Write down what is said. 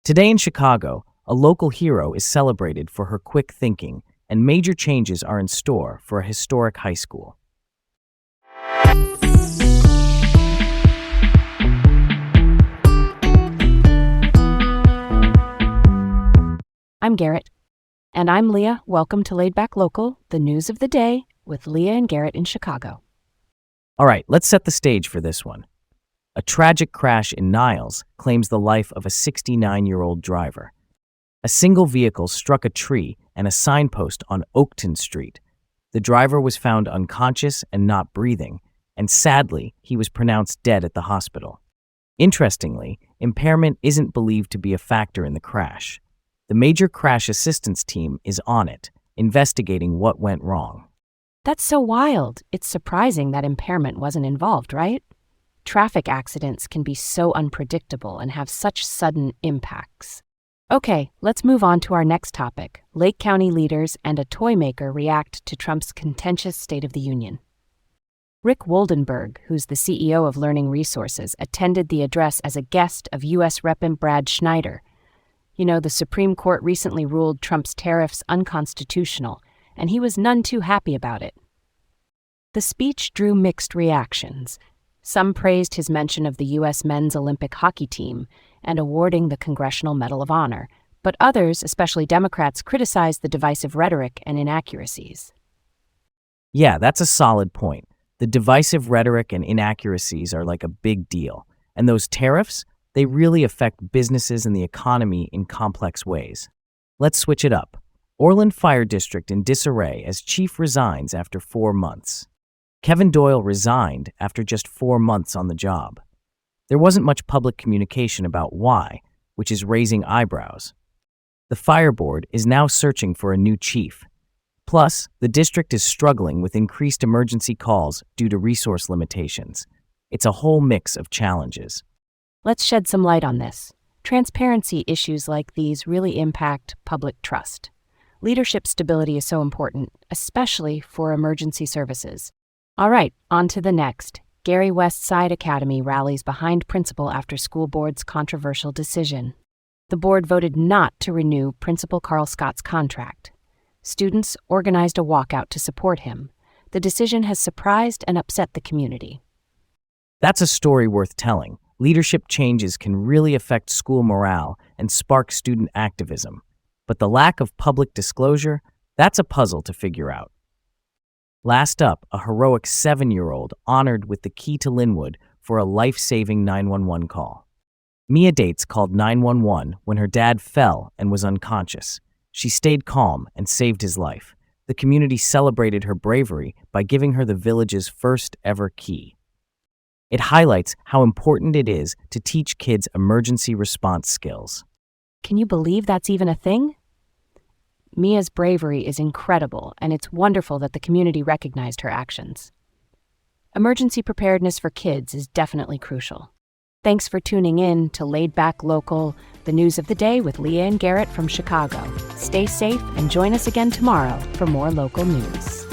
Today in Chicago, a local hero is celebrated for her quick thinking, and major changes are in store for a historic high school. I'm Garrett. And I'm Leah. Welcome to Laid Back Local, the news of the day with Leah and Garrett in Chicago. All right, let's set the stage for this one. A tragic crash in Niles claims the life of a 69-year-old driver. A single vehicle struck a tree and a signpost on Oakton Street. The driver was found unconscious and not breathing, and sadly, he was pronounced dead at the hospital. Interestingly, impairment isn't believed to be a factor in the crash. The major crash assistance team is on it, investigating what went wrong. That's so wild. It's surprising that impairment wasn't involved, right? Traffic accidents can be so unpredictable and have such sudden impacts. Okay, let's move on to our next topic. Lake County leaders and a toy maker react to Trump's contentious State of the Union. Rick Woldenberg, who's the CEO of Learning Resources, attended the address as a guest of U.S. Rep. Brad Schneider. You know, the Supreme Court recently ruled Trump's tariffs unconstitutional, and he was none too happy about it. The speech drew mixed reactions. Some praised his mention of the U.S. men's Olympic hockey team and awarding the Congressional Medal of Honor, but others, especially Democrats, criticized the divisive rhetoric and inaccuracies. Yeah, that's a solid point. The divisive rhetoric and inaccuracies are like a big deal, and those tariffs, they really affect businesses and the economy in complex ways. Let's switch it up. Orland Fire District in disarray as chief resigns after 4 months. Kevin Doyle resigned after just 4 months on the job. There wasn't much public communication about why, which is raising eyebrows. The fire board is now searching for a new chief. Plus, the district is struggling with increased emergency calls due to resource limitations. It's a whole mix of challenges. Let's shed some light on this. Transparency issues like these really impact public trust. Leadership stability is so important, especially for emergency services. All right, on to the next. Gary West Side Academy rallies behind principal after school board's controversial decision. The board voted not to renew Principal Carl Scott's contract. Students organized a walkout to support him. The decision has surprised and upset the community. That's a story worth telling. Leadership changes can really affect school morale and spark student activism. But the lack of public disclosure, that's a puzzle to figure out. Last up, a heroic 7-year-old honored with the key to Linwood for a life-saving 911 call. Mia Dates called 911 when her dad fell and was unconscious. She stayed calm and saved his life. The community celebrated her bravery by giving her the village's first ever key. It highlights how important it is to teach kids emergency response skills. Can you believe that's even a thing? Mia's bravery is incredible, and it's wonderful that the community recognized her actions. Emergency preparedness for kids is definitely crucial. Thanks for tuning in to Laid Back Local, the news of the day with Leah and Garrett from Chicago. Stay safe and join us again tomorrow for more local news.